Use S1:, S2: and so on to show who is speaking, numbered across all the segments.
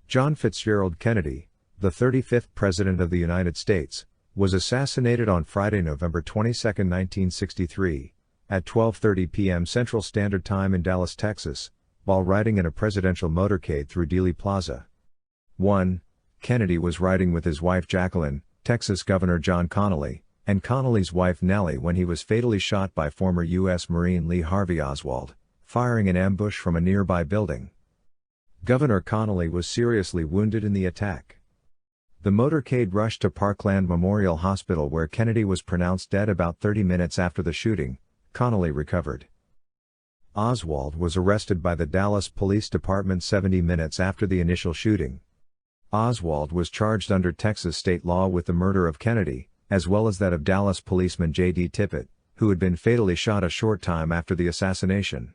S1: John Fitzgerald Kennedy, the 35th President of the United States, was assassinated on Friday, November 22, 1963, at 12:30 p.m. Central Standard Time in Dallas, Texas, while riding in a presidential motorcade through Dealey Plaza. 1. Kennedy was riding with his wife Jacqueline, Texas Governor John Connally, and Connally's wife Nellie when he was fatally shot by former U.S. Marine Lee Harvey Oswald, firing an ambush from a nearby building. Governor Connally was seriously wounded in the attack. The motorcade rushed to Parkland Memorial Hospital where Kennedy was pronounced dead about 30 minutes after the shooting. Connally recovered. Oswald was arrested by the Dallas Police Department 70 minutes after the initial shooting. Oswald was charged under Texas state law with the murder of Kennedy, as well as that of Dallas policeman J.D. Tippit, who had been fatally shot a short time after the assassination.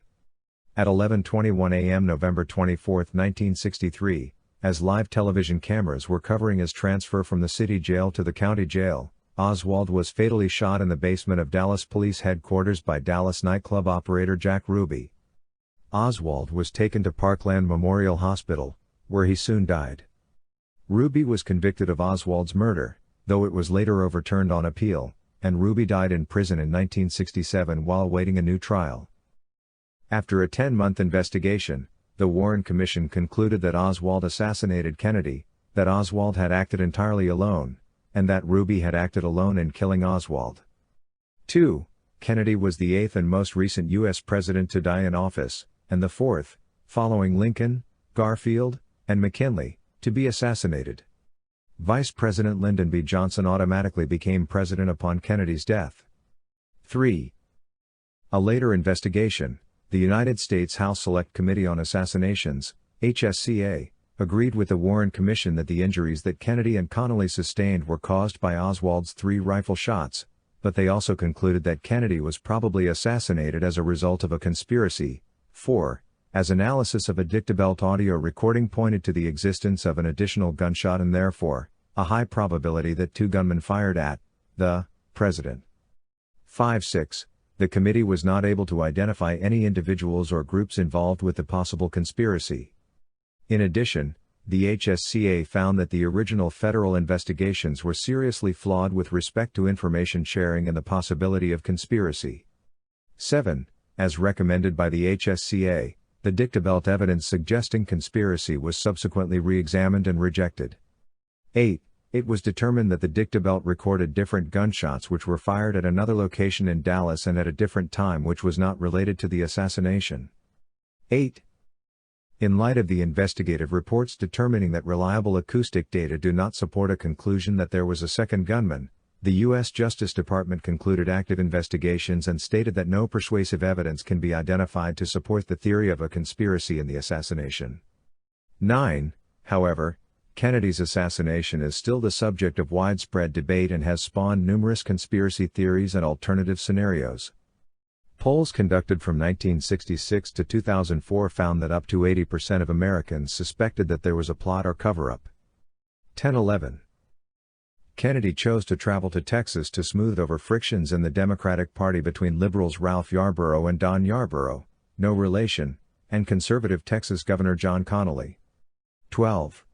S1: At 11:21 a.m. November 24, 1963, as live television cameras were covering his transfer from the city jail to the county jail, Oswald was fatally shot in the basement of Dallas Police Headquarters by Dallas nightclub operator Jack Ruby. Oswald was taken to Parkland Memorial Hospital, where he soon died. Ruby was convicted of Oswald's murder, though it was later overturned on appeal, and Ruby died in prison in 1967 while awaiting a new trial. After a 10-month investigation, the Warren Commission concluded that Oswald assassinated Kennedy, that Oswald had acted entirely alone, and that Ruby had acted alone in killing Oswald. 2. Kennedy was the 8th and most recent U.S. president to die in office, and the 4th, following Lincoln, Garfield, and McKinley, to be assassinated. Vice President Lyndon B. Johnson automatically became president upon Kennedy's death. 3. A later investigation, the United States House Select Committee on Assassinations, HSCA, agreed with the Warren Commission that the injuries that Kennedy and Connally sustained were caused by Oswald's 3 rifle shots, but they also concluded that Kennedy was probably assassinated as a result of a conspiracy. 4. As analysis of a dictabelt audio recording pointed to the existence of an additional gunshot and therefore, a high probability that 2 gunmen fired at the president. 5-6. The committee was not able to identify any individuals or groups involved with the possible conspiracy. In addition, the HSCA found that the original federal investigations were seriously flawed with respect to information sharing and the possibility of conspiracy. 7. As recommended by the HSCA, the dictabelt evidence suggesting conspiracy was subsequently re-examined and rejected. 8. It was determined that the dictabelt recorded different gunshots which were fired at another location in Dallas and at a different time which was not related to the assassination. 8. In light of the investigative reports determining that reliable acoustic data do not support a conclusion that there was a second gunman, the U.S. Justice Department concluded active investigations and stated that no persuasive evidence can be identified to support the theory of a conspiracy in the assassination. 9. However, Kennedy's assassination is still the subject of widespread debate and has spawned numerous conspiracy theories and alternative scenarios. Polls conducted from 1966 to 2004 found that up to 80% of Americans suspected that there was a plot or cover-up. 10-11. Kennedy chose to travel to Texas to smooth over frictions in the Democratic Party between liberals Ralph Yarborough and Don Yarborough, no relation, and conservative Texas Governor John Connally. 12.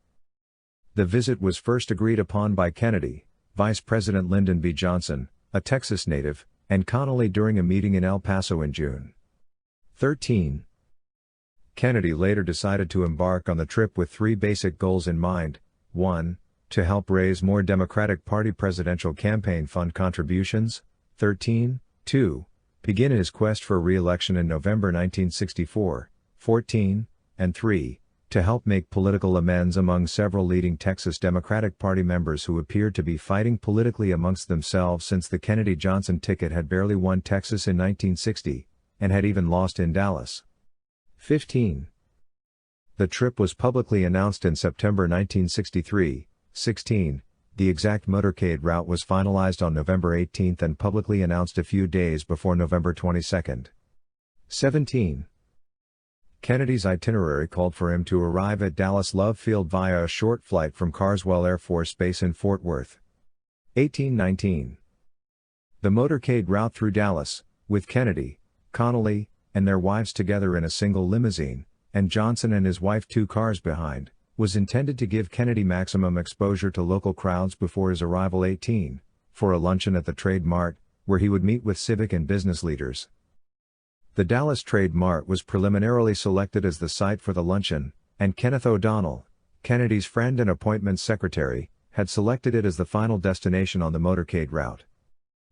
S1: The visit was first agreed upon by Kennedy, Vice President Lyndon B. Johnson, a Texas native, and Connally during a meeting in El Paso in June. 13. Kennedy later decided to embark on the trip with 3 basic goals in mind. 1. To help raise more Democratic Party presidential campaign fund contributions. 13. 2. Begin his quest for re-election in November 1964. 14. And 3. To help make political amends among several leading Texas Democratic Party members who appeared to be fighting politically amongst themselves since the Kennedy-Johnson ticket had barely won Texas in 1960, and had even lost in Dallas. 15. The trip was publicly announced in September 1963. 16. The exact motorcade route was finalized on November 18 and publicly announced a few days before November 22. 17. Kennedy's itinerary called for him to arrive at Dallas Love Field via a short flight from Carswell Air Force Base in Fort Worth. 1819. The motorcade route through Dallas, with Kennedy, Connally, and their wives together in a single limousine, and Johnson and his wife 2 cars behind, was intended to give Kennedy maximum exposure to local crowds before his arrival 18, for a luncheon at the Trade Mart, where he would meet with civic and business leaders. The Dallas Trade Mart was preliminarily selected as the site for the luncheon, and Kenneth O'Donnell, Kennedy's friend and appointments secretary, had selected it as the final destination on the motorcade route.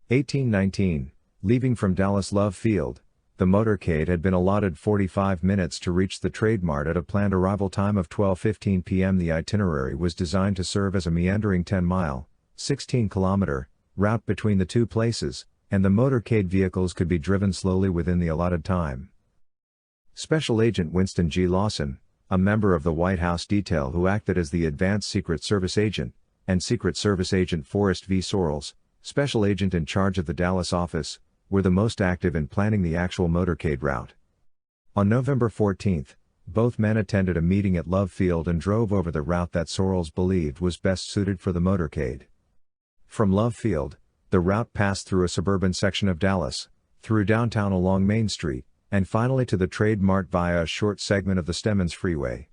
S1: 1819, leaving from Dallas Love Field, the motorcade had been allotted 45 minutes to reach the Trade Mart at a planned arrival time of 12:15 p.m. The itinerary was designed to serve as a meandering 10-mile, 16-kilometer, route between the two places, and the motorcade vehicles could be driven slowly within the allotted time. Special Agent Winston G. Lawson, a member of the White House detail who acted as the advanced Secret Service agent, and Secret Service Agent Forrest V. Sorrells, special agent in charge of the Dallas office, were the most active in planning the actual motorcade route. On November 14, both men attended a meeting at Love Field and drove over the route that Sorrells believed was best suited for the motorcade. From Love Field, the route passed through a suburban section of Dallas, through downtown along Main Street, and finally to the Trade Mart via a short segment of the Stemmons Freeway.